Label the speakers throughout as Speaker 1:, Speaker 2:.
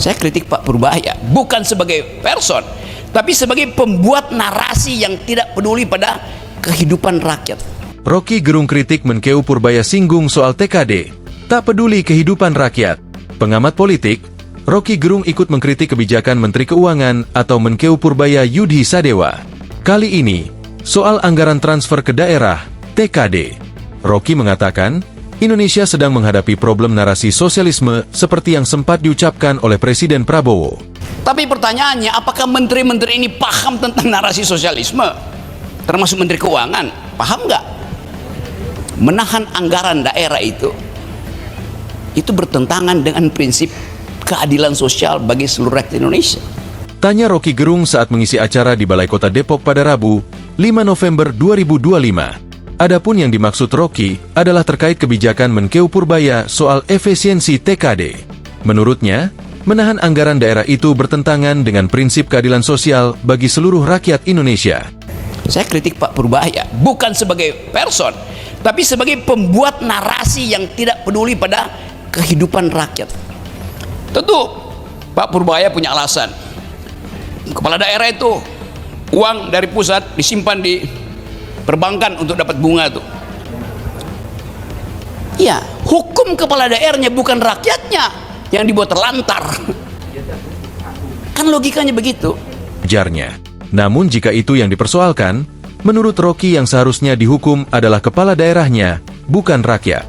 Speaker 1: Saya kritik Pak Purbaya bukan sebagai person, tapi sebagai pembuat narasi yang tidak peduli pada kehidupan rakyat.
Speaker 2: Rocky Gerung kritik Menkeu Purbaya singgung soal TKD, tak peduli kehidupan rakyat. Pengamat politik, Rocky Gerung ikut mengkritik kebijakan Menteri Keuangan atau Menkeu Purbaya Yudhi Sadewa. Kali ini, soal anggaran transfer ke daerah, TKD. Rocky mengatakan, Indonesia sedang menghadapi problem narasi sosialisme seperti yang sempat diucapkan oleh Presiden Prabowo.
Speaker 1: Tapi pertanyaannya, apakah menteri-menteri ini paham tentang narasi sosialisme? Termasuk Menteri Keuangan, paham nggak? Menahan anggaran daerah itu bertentangan dengan prinsip keadilan sosial bagi seluruh rakyat Indonesia.
Speaker 2: Tanya Rocky Gerung saat mengisi acara di Balai Kota Depok pada Rabu, 5 November 2025. Adapun yang dimaksud Rocky adalah terkait kebijakan Menkeu Purbaya soal efisiensi TKD. Menurutnya, menahan anggaran daerah itu bertentangan dengan prinsip keadilan sosial bagi seluruh rakyat Indonesia.
Speaker 1: Saya kritik Pak Purbaya bukan sebagai person, tapi sebagai pembuat narasi yang tidak peduli pada kehidupan rakyat. Tentu Pak Purbaya punya alasan. Kepala daerah itu uang dari pusat disimpan di perbankan untuk dapat bunga tuh. Ya, hukum kepala daerahnya bukan rakyatnya yang dibuat terlantar. Kan logikanya begitu.
Speaker 2: Ujarnya. Namun jika itu yang dipersoalkan, menurut Rocky yang seharusnya dihukum adalah kepala daerahnya, bukan rakyat.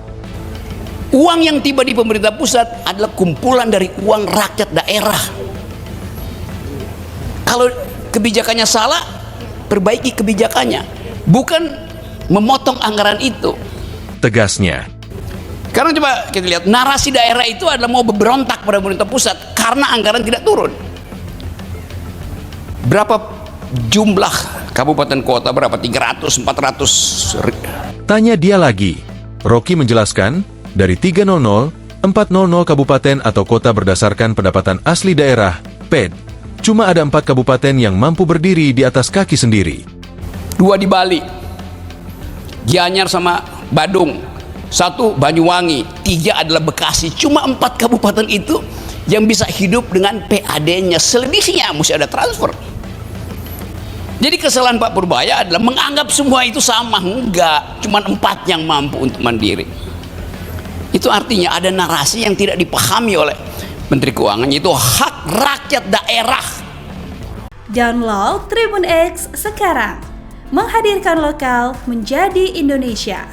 Speaker 1: Uang yang tiba di pemerintah pusat adalah kumpulan dari uang rakyat daerah. Kalau kebijakannya salah, perbaiki kebijakannya, bukan memotong anggaran itu.
Speaker 2: Tegasnya.
Speaker 1: Karena coba kita lihat, narasi daerah itu adalah mau berontak pada pemerintah pusat karena anggaran tidak turun. Berapa jumlah kabupaten kota, berapa? 300, 400.
Speaker 2: Tanya dia lagi. Rocky menjelaskan, dari 300, 400 kabupaten atau kota berdasarkan pendapatan asli daerah, PED, cuma ada 4 kabupaten yang mampu berdiri di atas kaki sendiri.
Speaker 1: 2 di Bali, Gianyar sama Badung, 1 Banyuwangi, 3 adalah Bekasi. Cuma 4 kabupaten itu yang bisa hidup dengan PAD-nya. Selebihnya mesti ada transfer. Jadi kesalahan Pak Purbaya adalah menganggap semua itu sama. Enggak, cuma 4 yang mampu untuk mandiri. Itu artinya ada narasi yang tidak dipahami oleh Menteri Keuangan, yaitu hak rakyat daerah.
Speaker 3: Download Tribun X sekarang, menghadirkan lokal menjadi Indonesia.